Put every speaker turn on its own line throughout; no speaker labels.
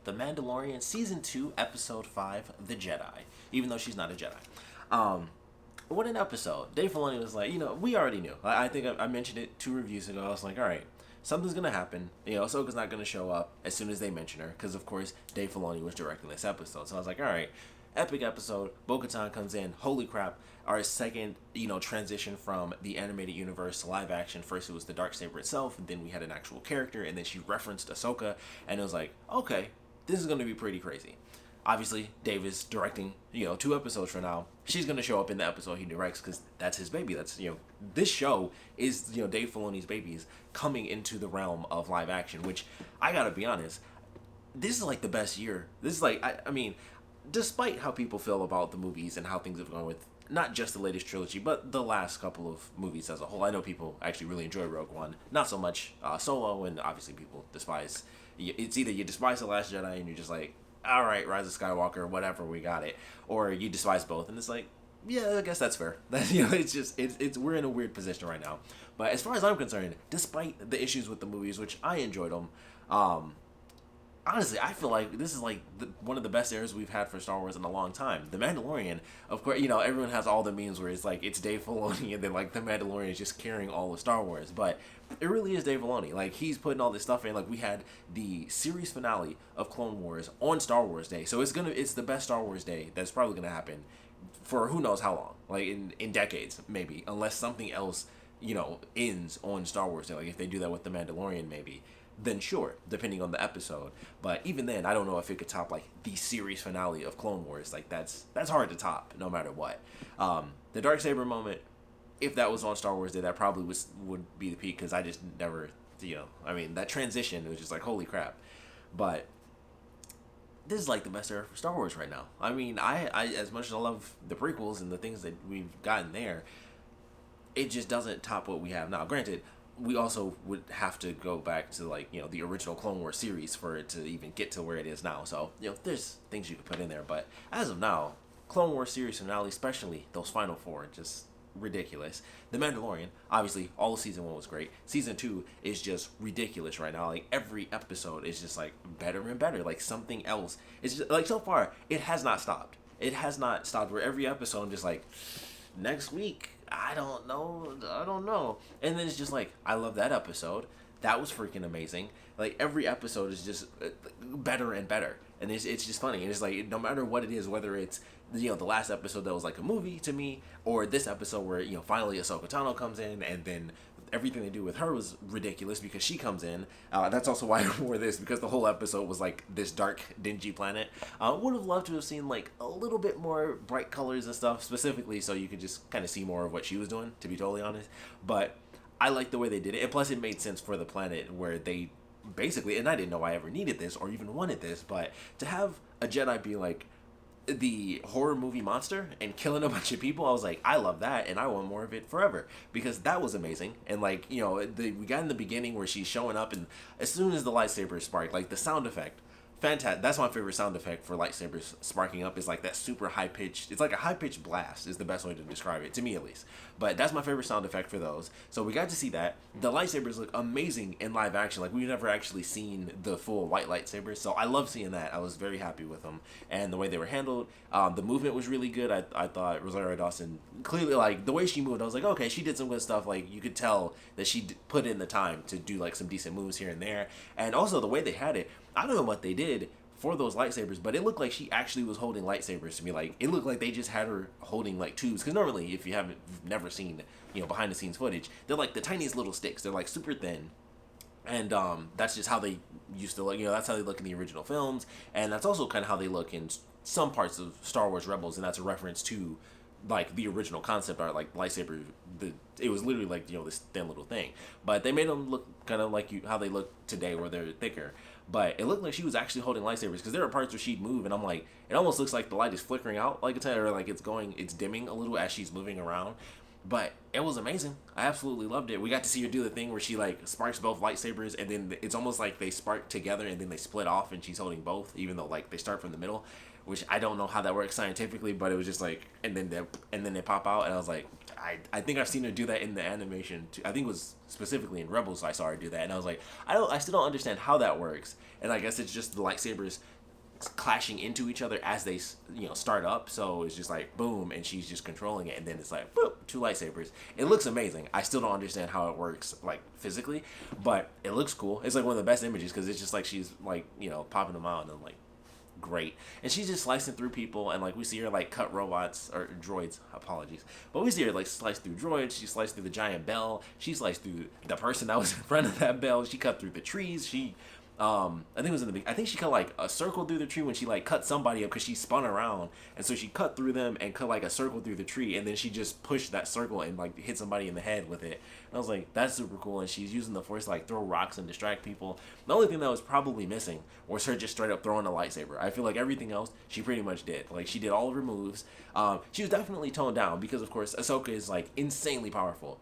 The Mandalorian Season 2, Episode 5, The Jedi, even though she's not a Jedi. What an episode. Dave Filoni was like, we already knew. I think I mentioned it 2 reviews ago. I was like, all right, something's going to happen. Ahsoka's not going to show up as soon as they mention her, because, of course, Dave Filoni was directing this episode. So I was like, all right, epic episode. Bo-Katan comes in. Holy crap. Our second, transition from the animated universe to live action. First it was the Darksaber itself, and then we had an actual character, and then she referenced Ahsoka, and it was like, okay, this is going to be pretty crazy. Obviously, Dave is directing, 2 episodes from now. She's going to show up in the episode he directs because that's his baby. That's, this show is, Dave Filoni's babies coming into the realm of live action, which I got to be honest, this is like the best year. This is like, I mean, despite how people feel about the movies and how things have gone with not just the latest trilogy, but the last couple of movies as a whole. I know people actually really enjoy Rogue One. Not so much Solo, and obviously people despise. It's either you despise The Last Jedi and you're just like, all right, Rise of Skywalker, whatever, we got it, or you despise both, and it's like, yeah, I guess that's fair. It's we're in a weird position right now. But as far as I'm concerned, despite the issues with the movies, which I enjoyed them, honestly, I feel like this is like one of the best eras we've had for Star Wars in a long time. The Mandalorian, of course, everyone has all the memes where it's like it's Dave Filoni and then like the Mandalorian is just carrying all of Star Wars, but it really is Dave Filoni. Like, he's putting all this stuff in. Like, we had the series finale of Clone Wars on Star Wars Day, so it's the best Star Wars Day that's probably gonna happen for who knows how long, like in decades maybe, unless something else ends on Star Wars Day. Like if they do that with the Mandalorian maybe, then sure, depending on the episode. But even then, I don't know if it could top like the series finale of Clone Wars. Like that's hard to top no matter what. The Darksaber moment, if that was on Star Wars Day, that probably would be the peak, because I just never, I mean, that transition was just like, holy crap. But this is like the best era for Star Wars right now. I mean, I as much as I love the prequels and the things that we've gotten there, it just doesn't top what we have now. Granted, we also would have to go back to like, the original Clone Wars series for it to even get to where it is now. So, there's things you could put in there. But as of now, Clone Wars series finale, especially those final 4, just ridiculous. The Mandalorian, obviously, all of season 1 was great. Season 2 is just ridiculous right now. Like, every episode is just like better and better. Like, something else. It's just like, so far, it has not stopped. It has not stopped, where every episode I'm just like, next week, I don't know. And then it's just like, I love that episode. That was freaking amazing. Like, every episode is just better and better. And it's just funny. And it's like, no matter what it is, whether it's, the last episode that was like a movie to me, or this episode where, finally Ahsoka Tano comes in, and then everything they do with her was ridiculous because she comes in. That's also why I wore this, because the whole episode was like this dark, dingy planet. Would have loved to have seen like a little bit more bright colors and stuff, specifically so you could just kind of see more of what she was doing, to be totally honest. But I like the way they did it, and plus it made sense for the planet, where they basically, and I didn't know I ever needed this or even wanted this, but to have a Jedi be like the horror movie monster and killing a bunch of people, I was like, I love that, and I want more of it forever, because that was amazing. And like, we got in the beginning where she's showing up, and as soon as the lightsaber sparked, like the sound effect, fantastic. That's my favorite sound effect for lightsabers sparking up, is like that super high pitched, it's like a high pitched blast is the best way to describe it, to me at least. But that's my favorite sound effect for those. So we got to see that. The lightsabers look amazing in live action. Like, we've never actually seen the full white lightsabers, so I love seeing that. I was very happy with them and the way they were handled. The movement was really good. I thought Rosario Dawson, clearly, like the way she moved, I was like, okay, she did some good stuff. Like, you could tell that she put in the time to do like some decent moves here and there. And also the way they had it, I don't know what they did for those lightsabers, but it looked like she actually was holding lightsabers to me. Like, it looked like they just had her holding like tubes, because normally, if you've never seen behind the scenes footage, they're like the tiniest little sticks. They're like super thin, and that's just how they used to look. That's how they look in the original films, and that's also kind of how they look in some parts of Star Wars Rebels, and that's a reference to like the original concept art, like lightsaber. It was literally like this thin little thing, but they made them look kind of like how they look today, where they're thicker. But it looked like she was actually holding lightsabers, because there are parts where she'd move, and I'm like, it almost looks like the light is flickering out like it's, or like it's dimming a little as she's moving around. But it was amazing. I absolutely loved it. We got to see her do the thing where she like sparks both lightsabers, and then it's almost like they spark together and then they split off, and she's holding both, even though like they start from the middle, which I don't know how that works scientifically, but it was just like, and then they pop out, and I was like, I think I've seen her do that in the animation too. I think it was specifically in Rebels I saw her do that, and I was like, I still don't understand how that works, and I guess it's just the lightsabers clashing into each other as they start up, so it's just like boom, and she's just controlling it, and then it's like boop, two lightsabers. It looks amazing. I still don't understand how it works like physically, but it looks cool. It's like one of the best images because it's just like she's like popping them out, and I'm like, great. And she's just slicing through people, and like we see her like cut robots or droids, apologies, but we see her like slice through droids. She sliced through the giant bell, she sliced through the person that was in front of that bell, she cut through the trees, she I think it was in the I think she cut like a circle through the tree when she like cut somebody up because she spun around, and so she cut through them and cut like a circle through the tree, and then she just pushed that circle and like hit somebody in the head with it. And I was like, that's super cool. And she's using the force to like throw rocks and distract people. The only thing that was probably missing was her just straight up throwing a lightsaber. I feel like everything else she pretty much did. Like she did all of her moves. She was definitely toned down because of course Ahsoka is like insanely powerful.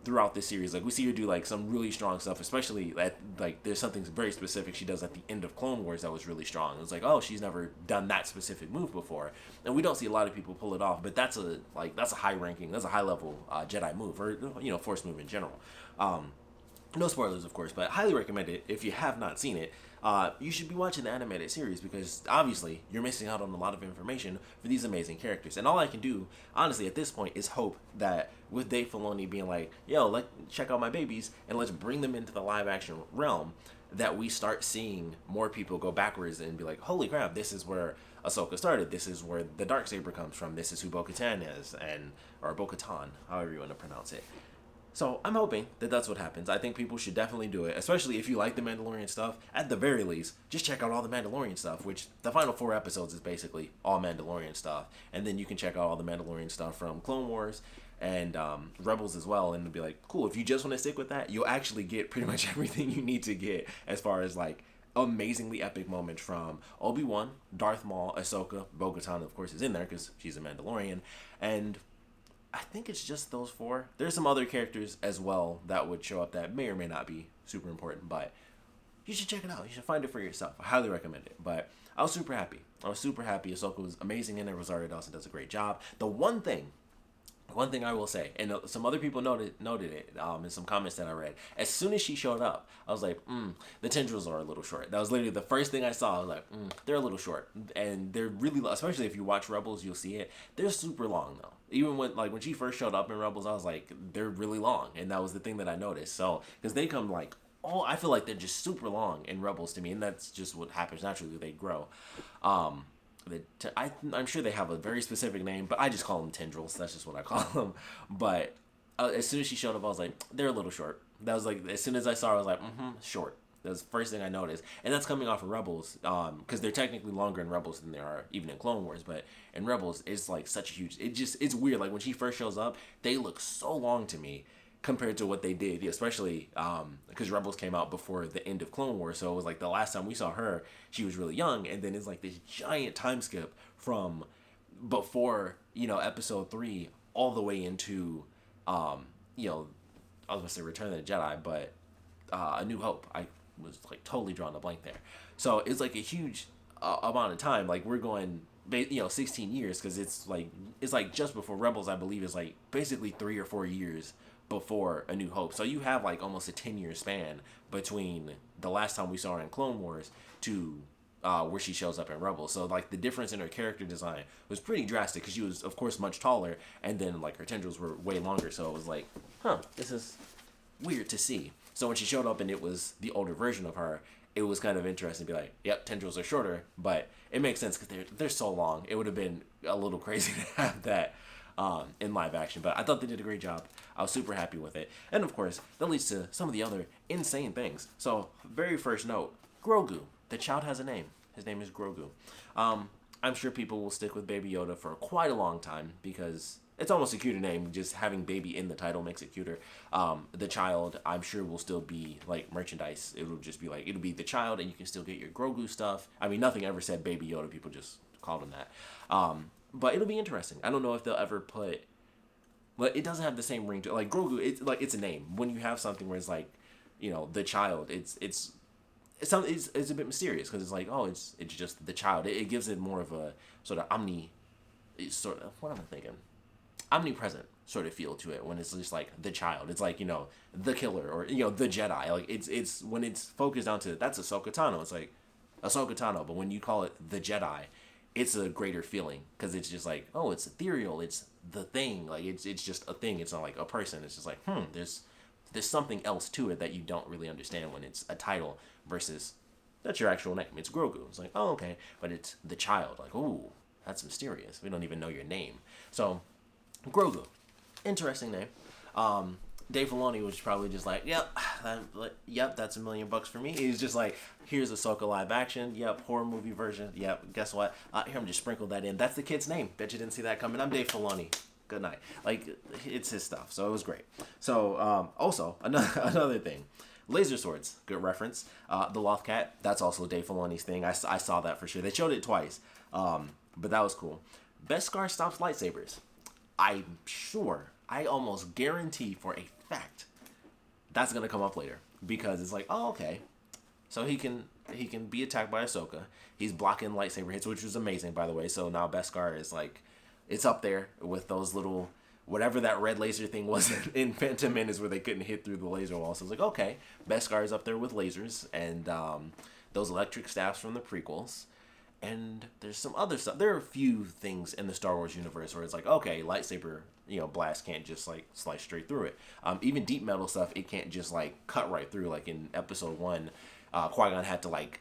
Throughout this series, like we see her do like some really strong stuff, especially at like there's something very specific she does at the end of Clone Wars that was really strong. It was like, oh, she's never done that specific move before, and we don't see a lot of people pull it off, but that's a high ranking, that's a high level Jedi move, or force move in general. No spoilers, of course, but highly recommend it if you have not seen it. You should be watching the animated series because obviously you're missing out on a lot of information for these amazing characters. And all I can do, honestly, at this point is hope that with Dave Filoni being like, yo, check out my babies and let's bring them into the live action realm, that we start seeing more people go backwards and be like, holy crap, this is where Ahsoka started. This is where the Darksaber comes from. This is who Bo-Katan is, or Bo-Katan, however you want to pronounce it. So I'm hoping that that's what happens. I think people should definitely do it, especially if you like the Mandalorian stuff. At the very least, just check out all the Mandalorian stuff, which the final 4 episodes is basically all Mandalorian stuff. And then you can check out all the Mandalorian stuff from Clone Wars and Rebels as well, and be like, cool, if you just want to stick with that, you'll actually get pretty much everything you need to get as far as like amazingly epic moments from Obi-Wan, Darth Maul, Ahsoka, Bo-Katan, of course, is in there because she's a Mandalorian, and I think it's just those 4. There's some other characters as well that would show up that may or may not be super important, but you should check it out. You should find it for yourself. I highly recommend it. But I was super happy. Ahsoka was amazing in it. Rosario Dawson does a great job. The one thing I will say, and some other people noted it in some comments that I read, as soon as she showed up, I was like, the tendrils are a little short. That was literally the first thing I saw. I was like, they're a little short. And they're really, especially if you watch Rebels, you'll see it. They're super long, though. Even when she first showed up in Rebels, I was like, they're really long. And that was the thing that I noticed. So, because they come like, I feel like they're just super long in Rebels to me. And that's just what happens naturally. They grow. I'm sure they have a very specific name, but I just call them tendrils. That's just what I call them. But as soon as she showed up, I was like, they're a little short. That was like, as soon as I saw her, I was like, short. That was the first thing I noticed. And that's coming off of Rebels, because they're technically longer in Rebels than they are even in Clone Wars. But in Rebels, it's like such a huge, it's weird. Like when she first shows up, they look so long to me compared to what they did, especially because Rebels came out before the end of Clone Wars, so it was like the last time we saw her, she was really young, and then it's like this giant time skip from before Episode 3 all the way into I was gonna say Return of the Jedi, but A New Hope. I was like totally drawing a blank there. So it's like a huge amount of time. Like we're going 16 years, because it's like just before Rebels, I believe, is like basically 3 or 4 years before A New Hope. So you have like almost a 10-year span between the last time we saw her in Clone Wars to where she shows up in Rebels. So like the difference in her character design was pretty drastic, because she was of course much taller, and then like her tendrils were way longer. So it was like, this is weird to see. So when she showed up and it was the older version of her, it was kind of interesting to be like, yep, tendrils are shorter, but it makes sense because they're so long. It would have been a little crazy to have that in live action, but I thought they did a great job. I was super happy with it. And of course, that leads to some of the other insane things. So, very first note, Grogu. The child has a name. His name is Grogu. I'm sure people will stick with Baby Yoda for quite a long time, because it's almost a cuter name. Just having baby in the title makes it cuter. The child, I'm sure, will still be like merchandise. It'll just be like, it'll be the child, and you can still get your Grogu stuff. I mean, nothing ever said Baby Yoda. People just called him that. But it'll be interesting. I don't know if they'll ever put but it doesn't have the same ring to it. Like Grogu. It's like it's a name. When you have something where it's like, the child. It's a bit mysterious because it's like, oh, it's just the child. It gives it more of a sort of sort of, what am I thinking? Omnipresent sort of feel to it when it's just like the child. It's like, the killer, or the Jedi. Like it's when it's focused down to that's Ahsoka Tano. It's like Ahsoka Tano, but when you call it the Jedi, it's a greater feeling because it's just like, oh, it's ethereal. It's the thing. Like it's just a thing. It's not like a person. It's just like, there's something else to it that you don't really understand when it's a title versus that's your actual name. It's Grogu. It's like, oh, okay, but it's the child. Like, ooh, that's mysterious. We don't even know your name. So Grogu, interesting name. Dave Filoni was probably just like, yep, that's $1 million for me. He's just like, here's Ahsoka live action. Yep, horror movie version. Yep, guess what? Here, I'm just sprinkle that in. That's the kid's name. Bet you didn't see that coming. I'm Dave Filoni. Good night. Like, it's his stuff. So it was great. So, also, another thing. Laser swords, good reference. The Loth Cat, that's also Dave Filoni's thing. I saw that for sure. They showed it twice. But that was cool. Beskar stops lightsabers. I'm sure, I almost guarantee for a fact that's going to come up later. Because it's like, oh, okay. So he can be attacked by Ahsoka. He's blocking lightsaber hits, which was amazing, by the way. So now Beskar is like, it's up there with those little, whatever that red laser thing was in Phantom Menace where they couldn't hit through the laser wall. So it's like, okay, Beskar is up there with lasers and those electric staffs from the prequels. And there's some other stuff. There are a few things in the Star Wars universe where it's like, okay, lightsaber, blast can't just like slice straight through it. Even deep metal stuff, it can't just like cut right through. Like in Episode 1, Qui-Gon had to like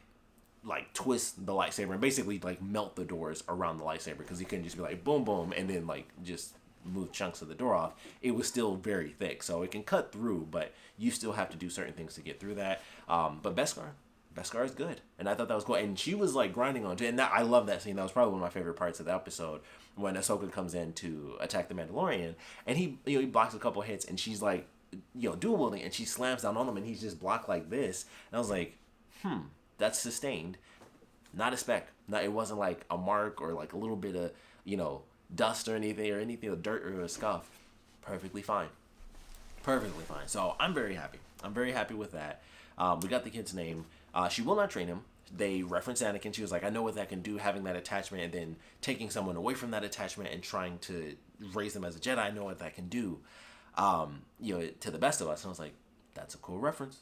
twist the lightsaber and basically like melt the doors around the lightsaber because he couldn't just be like boom boom and then like just move chunks of the door off. It was still very thick, so it can cut through, but you still have to do certain things to get through that. But Beskar is good, and I thought that was cool. And she was like grinding on it, and I love that scene. That was probably one of my favorite parts of the episode when Ahsoka comes in to attack the Mandalorian, and he blocks a couple hits, and she's like dual wielding, and she slams down on him, and he's just blocked like this. And I was like, that's sustained, not a speck. It wasn't like a mark or like a little bit of dust or anything of dirt or a scuff. Perfectly fine. So I'm very happy with that. We got the kid's name. She will not train him. They reference Anakin. She was like, I know what that can do, having that attachment and then taking someone away from that attachment and trying to raise them as a Jedi. I know what that can do, to the best of us. And I was like, that's a cool reference.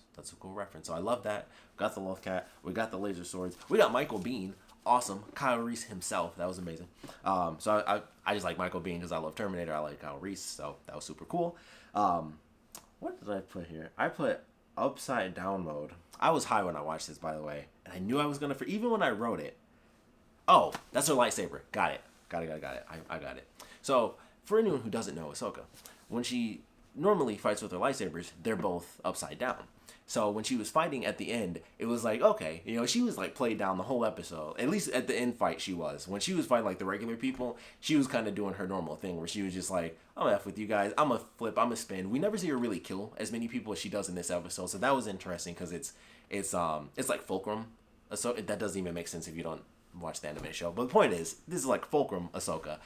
So I love that. Got the Loth Cat. We got the laser swords. We got Michael Biehn. Awesome. Kyle Reese himself. That was amazing. So I just like Michael Biehn because I love Terminator. I like Kyle Reese. So that was super cool. What did I put here? I put upside down mode. I was high when I watched this, by the way. And I knew I was going to, even when I wrote it. Oh, that's her lightsaber. Got it. I got it. So, for anyone who doesn't know Ahsoka, when she normally fights with her lightsabers, they're both upside down. So when she was fighting at the end, it was like, okay, she was like played down the whole episode. At least at the end fight she was. When she was fighting like the regular people, she was kind of doing her normal thing where she was just like, I'm F with you guys. I'm a flip. I'm a spin. We never see her really kill as many people as she does in this episode. So that was interesting because it's like Fulcrum. So that doesn't even make sense if you don't watch the anime show. But the point is, this is like Fulcrum Ahsoka.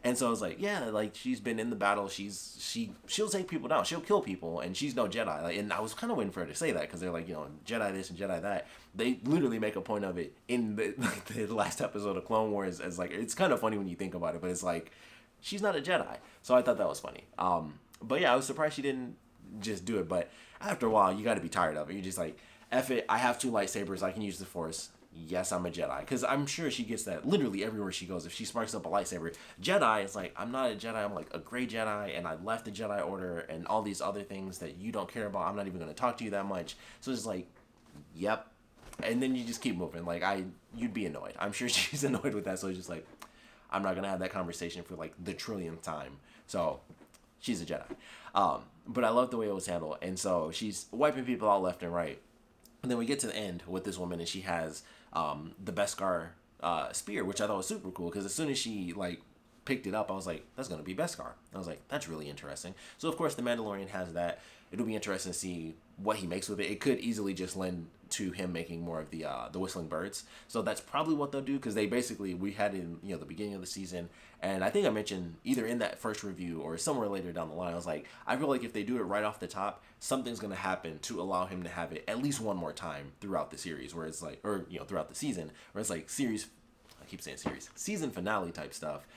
And so I was like, yeah, like she's been in the battle. She'll take people down. She'll kill people, and she's no Jedi. Like, and I was kind of waiting for her to say that because they're like, Jedi this and Jedi that. They literally make a point of it in the last episode of Clone Wars. As like, it's kind of funny when you think about it, but it's like she's not a Jedi. So I thought that was funny. But yeah, I was surprised she didn't just do it. But after a while, you got to be tired of it. You're just like, F it. I have 2 lightsabers. I can use the Force. Yes, I'm a Jedi. Because I'm sure she gets that literally everywhere she goes. If she sparks up a lightsaber. Jedi is like, I'm not a Jedi. I'm like a gray Jedi. And I left the Jedi Order and all these other things that you don't care about. I'm not even going to talk to you that much. So it's like, yep. And then you just keep moving. Like, you'd be annoyed. I'm sure she's annoyed with that. So it's just like, I'm not going to have that conversation for like the trillionth time. So she's a Jedi. But I love the way it was handled. And so she's wiping people out left and right. And then we get to the end with this woman, and she has the Beskar spear, which I thought was super cool because as soon as she like picked it up, I was like, that's going to be Beskar. I was like, that's really interesting. So, of course, the Mandalorian has that. It'll be interesting to see what he makes with it. It could easily just lend to him making more of the whistling birds. So that's probably what they'll do, because they basically, we had in the beginning of the season, and I think I mentioned either in that first review or somewhere later down the line, I was like, I feel like if they do it right off the top, something's going to happen to allow him to have it at least one more time throughout the series, where it's like, or throughout the season, where it's like season finale type stuff.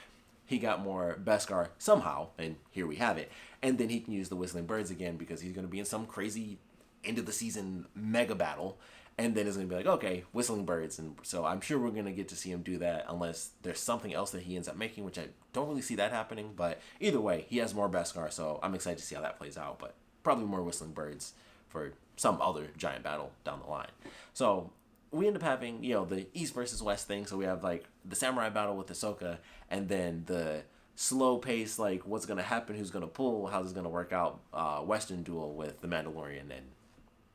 He got more Beskar somehow, and here we have it. And then he can use the whistling birds again, because he's going to be in some crazy end of the season mega battle, and then it's going to be like, okay, whistling birds. And so I'm sure we're going to get to see him do that, unless there's something else that he ends up making, which I don't really see that happening. But either way, he has more Beskar, so I'm excited to see how that plays out. But probably more whistling birds for some other giant battle down the line. So we end up having, the East versus West thing. So we have, like, the samurai battle with Ahsoka, and then the slow pace, like, what's going to happen, who's going to pull, how's this going to work out, Western duel with the Mandalorian and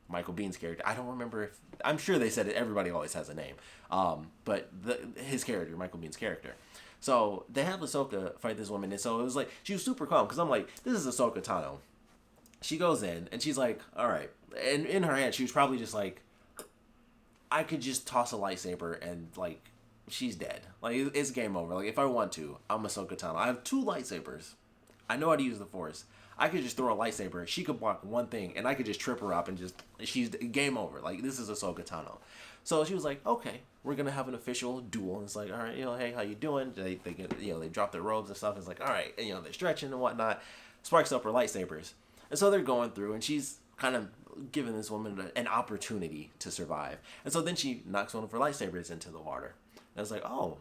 Michael Bihn's character. I don't remember if, I'm sure they said it, everybody always has a name, but his character, Michael Bihn's character. So they have Ahsoka fight this woman, and so it was like, she was super calm, because I'm like, this is Ahsoka Tano. She goes in, and she's like, all right, and in her hand, she was probably just like, I could just toss a lightsaber and, like, she's dead. Like, it's game over. Like, if I want to, I'm Ahsoka Tano. I have 2 lightsabers. I know how to use the Force. I could just throw a lightsaber. She could block one thing, and I could just trip her up and she's game over. Like, this is Ahsoka Tano. So she was like, okay, we're going to have an official duel. And it's like, all right, hey, how you doing? They get, they drop their robes and stuff. It's like, all right, and, they're stretching and whatnot. Sparks up her lightsabers. And so they're going through, and she's kind of giving this woman an opportunity to survive. And so then she knocks one of her lightsabers into the water. And I was like, oh,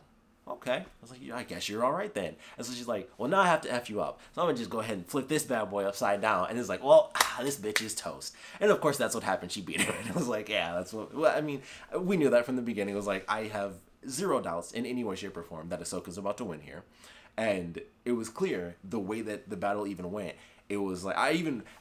okay. I was like, I guess you're all right then. And so she's like, well, now I have to F you up. So I'm going to just go ahead and flip this bad boy upside down. And it's like, well, this bitch is toast. And of course, that's what happened. She beat her. And I was like, yeah, that's what, well, I mean, we knew that from the beginning. It was like, I have zero doubts in any way, shape, or form that Ahsoka's about to win here. And it was clear the way that the battle even went. It was like,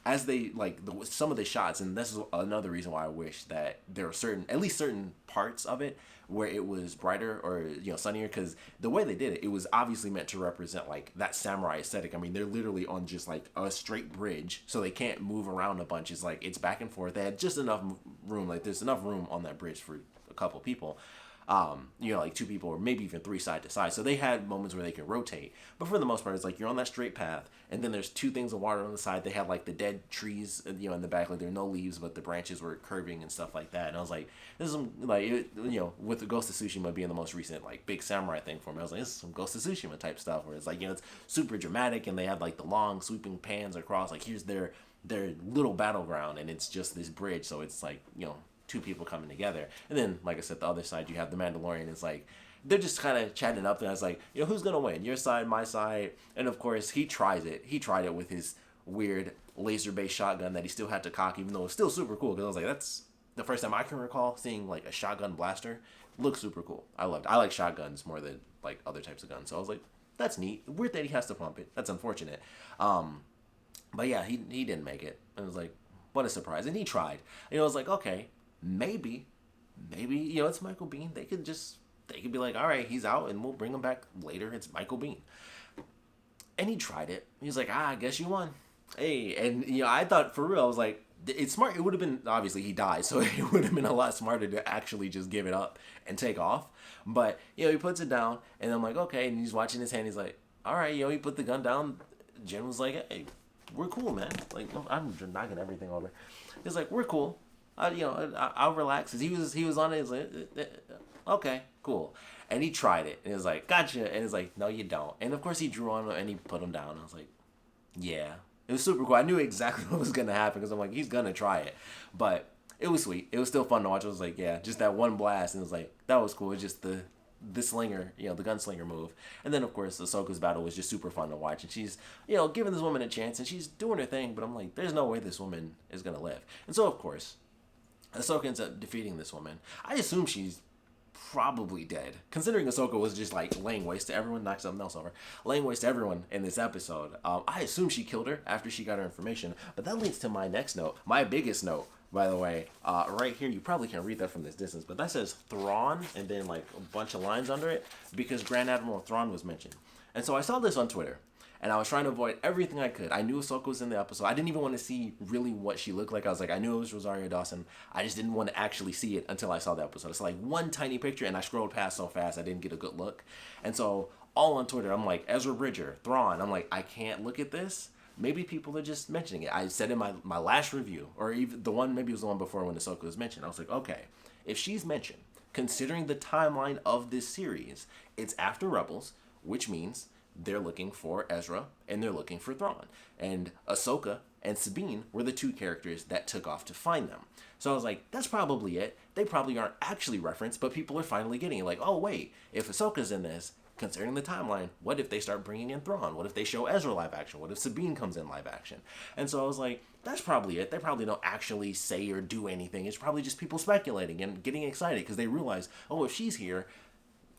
as they, like, some of the shots, and this is another reason why I wish that there were at least certain parts of it where it was brighter or, sunnier, because the way they did it, it was obviously meant to represent, like, that samurai aesthetic. I mean, they're literally on just, like, a straight bridge, so they can't move around a bunch. It's like, it's back and forth. They had just enough room, like, there's enough room on that bridge for a couple people. Like 2 people or maybe even 3 side to side. So they had moments where they can rotate. But for the most part, it's like you're on that straight path, and then there's 2 things of water on the side. They had like the dead trees, in the back. Like there are no leaves, but the branches were curving and stuff like that. And I was like, this is some, like, with the Ghost of Tsushima being the most recent, like, big samurai thing for me. I was like, this is some Ghost of Tsushima type stuff where it's like, it's super dramatic, and they have like the long sweeping pans across. Like here's their little battleground, and it's just this bridge. So it's like, 2 people coming together. And then, like I said, the other side, you have the Mandalorian. It's like, they're just kind of chatting up, and I was like, who's going to win? Your side, my side? And of course, he tries it. He tried it with his weird laser-based shotgun that he still had to cock, even though it's still super cool, because I was like, that's the first time I can recall seeing, like, a shotgun blaster. Looks super cool. I like shotguns more than, like, other types of guns. So I was like, that's neat. Weird that he has to pump it. That's unfortunate. But yeah, he didn't make it. And I was like, what a surprise. And he tried. I was like, okay, maybe, it's Michael Biehn. They could be like, all right, he's out, and we'll bring him back later. It's Michael Biehn. And he tried it. He's like, I guess you won. Hey, and, I thought, for real, I was like, it's smart. It would have been, obviously, he died, so it would have been a lot smarter to actually just give it up and take off. But, he puts it down, and I'm like, okay, and he's watching his hand. He's like, all right, he put the gun down. Jen was like, hey, we're cool, man. Like, I'm knocking everything over. He's like, we're cool. I'll relax. He was on it. He's like, okay, cool. And he tried it, and he was like, gotcha. And he's like, no, you don't. And of course, he drew on him, and he put him down. I was like, yeah. It was super cool. I knew exactly what was going to happen, because I'm like, he's going to try it. But it was sweet. It was still fun to watch. I was like, yeah, just that one blast. And it was like, that was cool. It was just the slinger, the gunslinger move. And then, of course, Ahsoka's battle was just super fun to watch. And she's, giving this woman a chance, and she's doing her thing. But I'm like, there's no way this woman is going to live. And so, of course, Ahsoka ends up defeating this woman. I assume she's probably dead, considering Ahsoka was just like laying waste to everyone, knocked something else over, laying waste to everyone in this episode. I assume she killed her after she got her information, but that leads to my next note, my biggest note. by the way. Right here, you probably can't read that from this distance, but that says Thrawn and then like a bunch of lines under it because Grand Admiral Thrawn was mentioned. And so I saw this on Twitter, and I was trying to avoid everything I could. I knew Ahsoka was in the episode. I didn't even want to see really what she looked like. I was like, I knew it was Rosario Dawson. I just didn't want to actually see it until I saw the episode. It's like one tiny picture, and I scrolled past so fast I didn't get a good look. And so all on Twitter, I'm like, Ezra Bridger, Thrawn. I'm like, I can't look at this. Maybe people are just mentioning it. I said in my last review, or even the one, maybe it was the one before when Ahsoka was mentioned. I was like, okay, if she's mentioned, considering the timeline of this series, it's after Rebels, which means they're looking for Ezra and they're looking for Thrawn. And Ahsoka and Sabine were the two characters that took off to find them. So I was like, that's probably it. They probably aren't actually referenced, but people are finally getting it. Like, oh, wait, if Ahsoka's in this, considering the timeline, what if they start bringing in Thrawn? What if they show Ezra live action? What if Sabine comes in live action? And so I was like, that's probably it. They probably don't actually say or do anything. It's probably just people speculating and getting excited because they realize, oh, if she's here,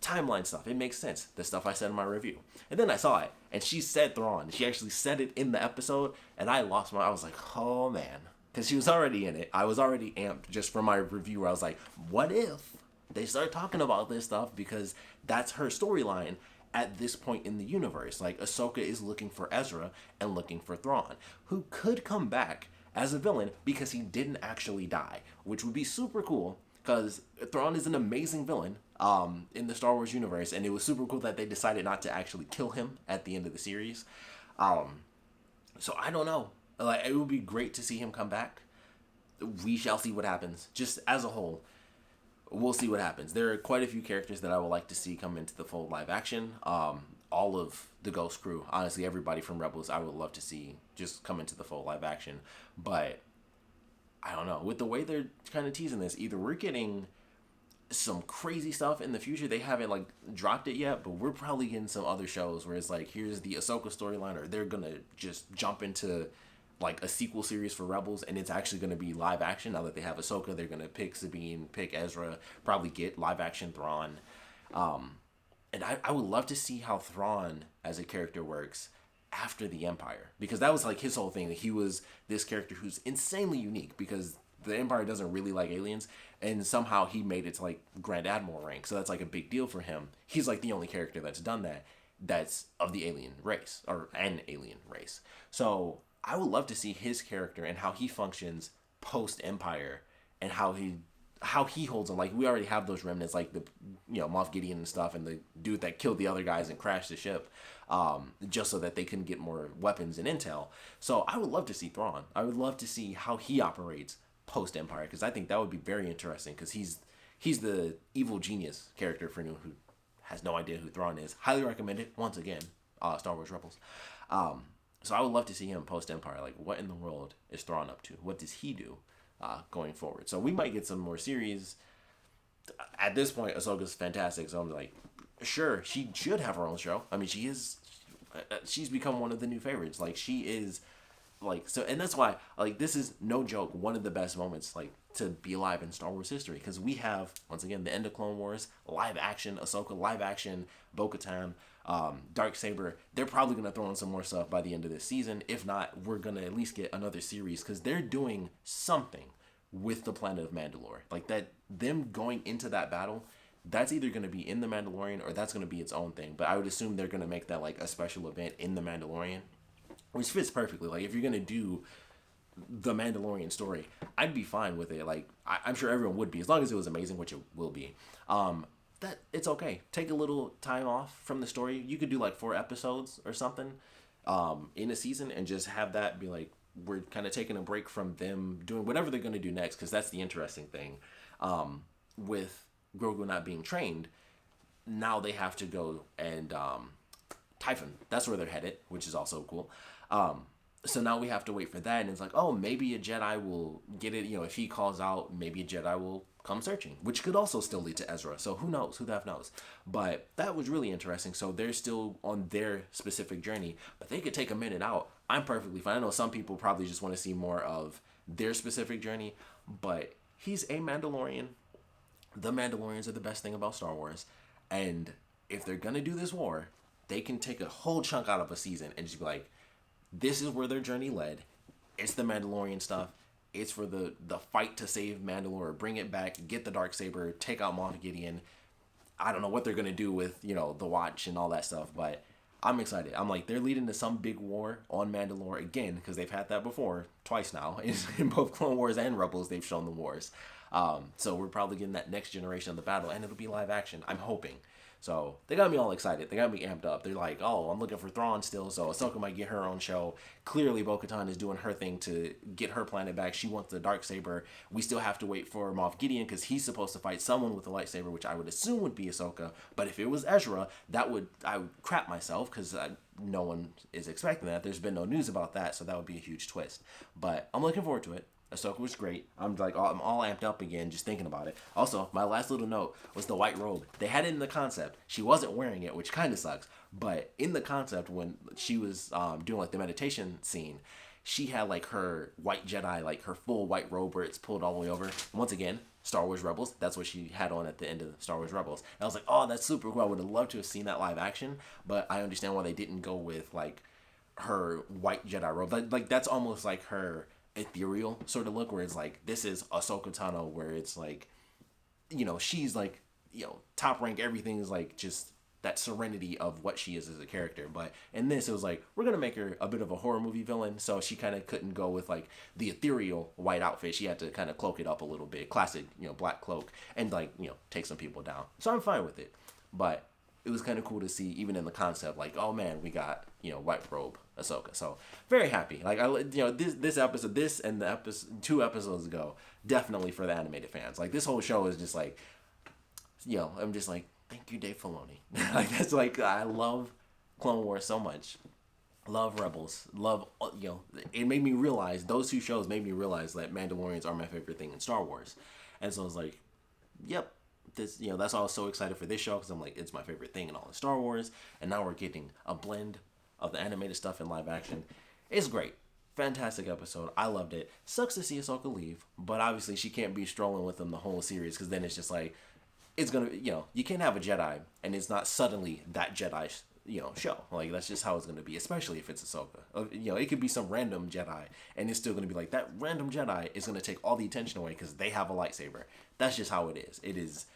timeline stuff, it makes sense. The stuff I said in my review. And then I saw it, and she said Thrawn. She actually said it in the episode, and I was like, oh man. Because she was already in it. I was already amped just for my review where I was like, what if they start talking about this stuff? Because that's her storyline at this point in the universe. Like, Ahsoka is looking for Ezra and looking for Thrawn, who could come back as a villain because he didn't actually die, which would be super cool because Thrawn is an amazing villain in the Star Wars universe, and it was super cool that they decided not to actually kill him at the end of the series. So I don't know. Like, it would be great to see him come back. We shall see what happens. Just as a whole, we'll see what happens. There are quite a few characters that I would like to see come into the fold live action. All of the Ghost crew, honestly, everybody from Rebels, I would love to see just come into the fold live action. But I don't know. With the way they're kind of teasing this, either we're getting some crazy stuff in the future. They haven't like dropped it yet, but we're probably getting some other shows where it's like, here's the Ahsoka storyline, or they're gonna just jump into like a sequel series for Rebels, and it's actually gonna be live action. Now that they have Ahsoka, they're gonna pick Sabine, pick Ezra, probably get live action Thrawn. And I would love to see how Thrawn as a character works after the Empire, because that was like his whole thing. That he was this character who's insanely unique because the Empire doesn't really like aliens, and somehow he made it to like Grand Admiral rank, so that's like a big deal for him. He's like the only character that's done that's of the alien race, or an alien race. So I would love to see his character and how he functions post Empire, and how he holds on. Like, we already have those remnants, like the Moff Gideon and stuff, and the dude that killed the other guys and crashed the ship, just so that they couldn't get more weapons and intel. So I would love to see Thrawn. I would love to see how he operates post Empire, because I think that would be very interesting, because he's the evil genius character for anyone who has no idea who Thrawn is. Highly recommend it. Once again, Star Wars Rebels. So I would love to see him post Empire. Like, what in the world is Thrawn up to? What does he do going forward? So we might get some more series. At this point, Ahsoka's fantastic, so I'm like, sure, she should have her own show. I mean, she's become one of the new favorites. Like, she is. Like, so, and that's why, like, this is no joke, one of the best moments, like, to be alive in Star Wars history, because we have, once again, the end of Clone Wars, live action Ahsoka, live action Bo-Katan, Darksaber. They're probably going to throw in some more stuff by the end of this season. If not, we're going to at least get another series, because they're doing something with the planet of Mandalore. Like, that, them going into that battle, that's either going to be in the Mandalorian, or that's going to be its own thing. But I would assume they're going to make that, like, a special event in the Mandalorian, which fits perfectly. Like, if you're going to do the Mandalorian story, I'd be fine with it. Like, I'm sure everyone would be, as long as it was amazing, which it will be. That it's okay. Take a little time off from the story. You could do, like, 4 episodes or something in a season, and just have that be, like, we're kind of taking a break from them doing whatever they're going to do next, because that's the interesting thing. With Grogu not being trained, now they have to go and Typhon. That's where they're headed, which is also cool. So now we have to wait for that, and it's like, oh, maybe a Jedi will get it. If he calls out, maybe a Jedi will come searching, which could also still lead to Ezra. So who knows? Who the F knows? But that was really interesting. So they're still on their specific journey, but they could take a minute out. I'm perfectly fine. I know some people probably just want to see more of their specific journey, but he's a Mandalorian. The Mandalorians are the best thing about Star Wars, and if they're gonna do this war, they can take a whole chunk out of a season and just be like, this is where their journey led. It's the Mandalorian stuff. It's for the fight to save Mandalore, bring it back, get the Darksaber, take out Moff Gideon. I don't know what they're gonna do with the Watch and all that stuff, but I'm excited. I'm like, they're leading to some big war on Mandalore again, because they've had that before twice now in both Clone Wars and Rebels. They've shown the wars, so we're probably getting that next generation of the battle, and it'll be live action. I'm hoping. So they got me all excited. They got me amped up. They're like, oh, I'm looking for Thrawn still, so Ahsoka might get her own show. Clearly, Bo-Katan is doing her thing to get her planet back. She wants the Darksaber. We still have to wait for Moff Gideon, because he's supposed to fight someone with a lightsaber, which I would assume would be Ahsoka. But if it was Ezra, I would crap myself, because no one is expecting that. There's been no news about that, so that would be a huge twist. But I'm looking forward to it. Ahsoka was great. I'm all amped up again just thinking about it. Also, my last little note was the white robe. They had it in the concept. She wasn't wearing it, which kind of sucks. But in the concept, when she was doing like the meditation scene, she had like her white Jedi, like her full white robe where it's pulled all the way over. Once again, Star Wars Rebels. That's what she had on at the end of Star Wars Rebels. And I was like, oh, that's super cool. I would have loved to have seen that live action. But I understand why they didn't go with like her white Jedi robe. Like that's almost like her ethereal sort of look, where it's like, this is Ahsoka Tano, where it's like, she's like, top rank, everything is like just that serenity of what she is as a character. But in this, it was like, we're gonna make her a bit of a horror movie villain, so she kind of couldn't go with like the ethereal white outfit. She had to kind of cloak it up a little bit, classic black cloak, and like take some people down. So I'm fine with it. But it was kind of cool to see, even in the concept, like, oh man, we got white robe Ahsoka. So very happy. Like this episode, this and the episode 2 episodes ago, definitely for the animated fans. Like this whole show is just like, I'm just like, thank you, Dave Filoni. Like that's like, I love Clone Wars so much. Love Rebels. Love it made me realize, those 2 shows made me realize that Mandalorians are my favorite thing in Star Wars. And so I was like, yep. This that's why I was so excited for this show, because I'm like, it's my favorite thing in all of Star Wars, and now we're getting a blend of the animated stuff in live action. It's great. Fantastic episode. I loved it. Sucks to see Ahsoka leave, but obviously she can't be strolling with them the whole series, because then it's just like, it's gonna you can't have a Jedi and it's not suddenly that Jedi show. Like that's just how it's gonna be, especially if it's Ahsoka. It could be some random Jedi, and it's still gonna be like, that random Jedi is gonna take all the attention away because they have a lightsaber. That's just how it is. It is,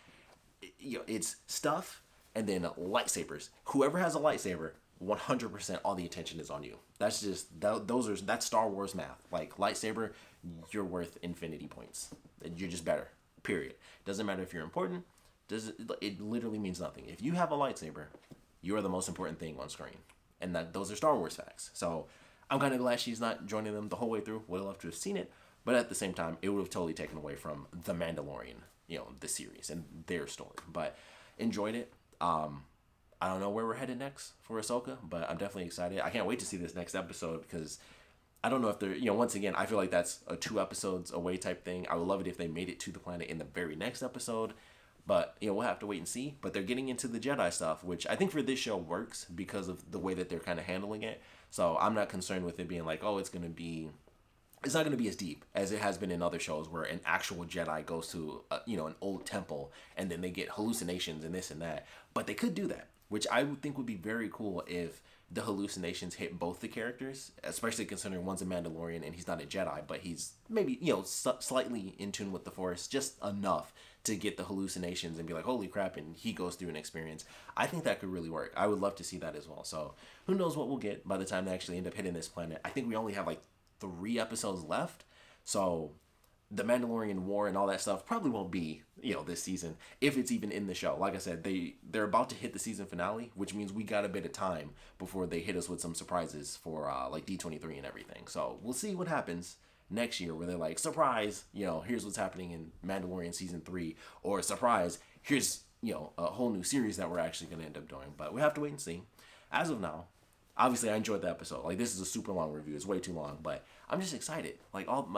it's stuff and then lightsabers. Whoever has a lightsaber, 100% all the attention is on you. That's just that's Star Wars math. Like lightsaber, you're worth infinity points. You're just better. Period. Doesn't matter if you're important. It literally means nothing. If you have a lightsaber, you are the most important thing on screen. And those are Star Wars facts. So I'm kind of glad she's not joining them the whole way through. Would have loved to have seen it. But at the same time, it would have totally taken away from The Mandalorian, the series and their story. But enjoyed it. I don't know where we're headed next for Ahsoka, but I'm definitely excited. I can't wait to see this next episode, because I don't know if they're, once again, I feel like that's a 2 episodes away type thing. I would love it if they made it to the planet in the very next episode. But, we'll have to wait and see. But they're getting into the Jedi stuff, which I think for this show works because of the way that they're kind of handling it. So I'm not concerned with it being like, oh, it's not going to be as deep as it has been in other shows where an actual Jedi goes to, an old temple and then they get hallucinations and this and that. But they could do that, which I would think would be very cool if the hallucinations hit both the characters, especially considering one's a Mandalorian and he's not a Jedi, but he's maybe, slightly in tune with the Force, just enough to get the hallucinations and be like, holy crap, and he goes through an experience. I think that could really work. I would love to see that as well. So who knows what we'll get by the time they actually end up hitting this planet. I think we only have like 3 episodes left. So the Mandalorian War and all that stuff probably won't be, this season, if it's even in the show. Like I said, they're about to hit the season finale, which means we got a bit of time before they hit us with some surprises for like D23 and everything. So we'll see what happens next year, where they're like, surprise, here's what's happening in Mandalorian season 3, or surprise, here's a whole new series that we're actually going to end up doing. But we have to wait and see. As of now, obviously I enjoyed the episode. Like, this is a super long review. It's way too long, but I'm just excited. Like, all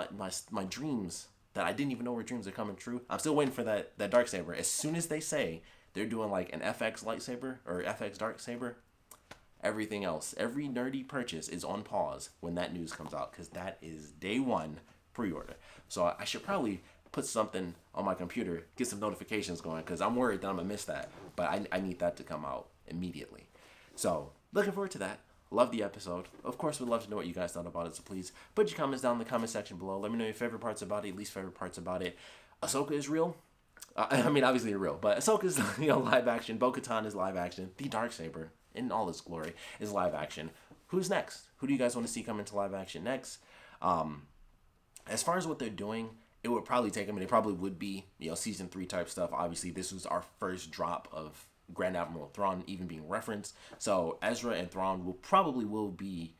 my dreams that I didn't even know were dreams are coming true. I'm still waiting for that Darksaber. As soon as they say they're doing like an FX lightsaber or FX Darksaber, everything else, every nerdy purchase is on pause when that news comes out, because that is day 1 pre-order. So I should probably put something on my computer, get some notifications going, because I'm worried that I'm going to miss that. But I need that to come out immediately. So looking forward to that. Love the episode. Of course, we'd love to know what you guys thought about it, so please put your comments down in the comment section below. Let me know your favorite parts about it, least favorite parts about it. Ahsoka is real. I mean, obviously real, but Ahsoka's live action. Bo-Katan is live action. The Darksaber, in all its glory, is live action. Who's next? Who do you guys want to see come into live action next? As far as what they're doing, it would probably take them, and it probably would be, season 3 type stuff. Obviously, this was our first drop of Grand Admiral Thrawn even being referenced. So Ezra and Thrawn will be,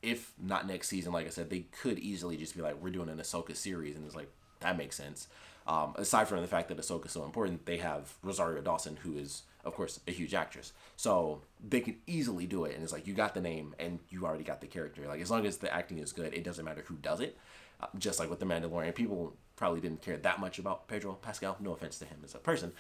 if not next season, like I said, they could easily just be like, we're doing an Ahsoka series, and it's like, that makes sense. Aside from the fact that Ahsoka is so important, they have Rosario Dawson, who is, of course, a huge actress. So they can easily do it, and it's like, you got the name, and you already got the character. Like, as long as the acting is good, it doesn't matter who does it. Just like with The Mandalorian, people probably didn't care that much about Pedro Pascal. No offense to him as a person.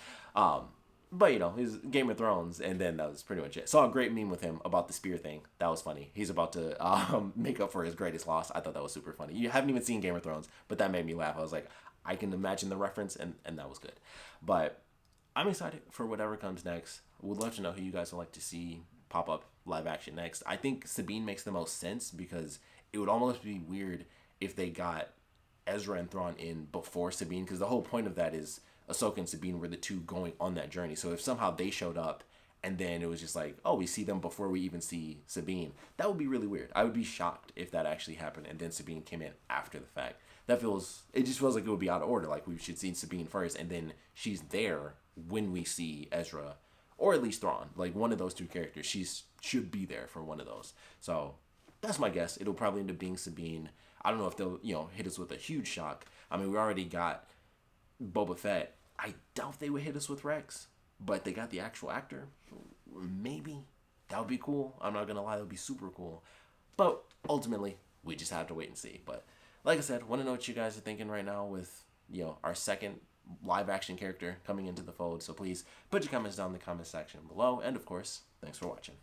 But, he's Game of Thrones, and then that was pretty much it. Saw a great meme with him about the spear thing. That was funny. He's about to make up for his greatest loss. I thought that was super funny. You haven't even seen Game of Thrones, but that made me laugh. I was like, I can imagine the reference, and that was good. But I'm excited for whatever comes next. Would love to know who you guys would like to see pop up live action next. I think Sabine makes the most sense, because it would almost be weird if they got Ezra and Thrawn in before Sabine, because the whole point of that is Ahsoka and Sabine were the two going on that journey. So if somehow they showed up and then it was just like, oh, we see them before we even see Sabine, that would be really weird. I would be shocked if that actually happened and then Sabine came in after the fact. It just feels like it would be out of order. Like, we should see Sabine first, and then she's there when we see Ezra, or at least Thrawn. Like, one of those two characters, should be there for one of those. So that's my guess. It'll probably end up being Sabine. I don't know if they'll, hit us with a huge shock. I mean, we already got Boba Fett. I doubt they would hit us with Rex, but they got the actual actor. Maybe. That would be cool. I'm not going to lie. That would be super cool. But ultimately, we just have to wait and see. But like I said, want to know what you guys are thinking right now with, our second live action character coming into the fold. So please put your comments down in the comment section below. And of course, thanks for watching.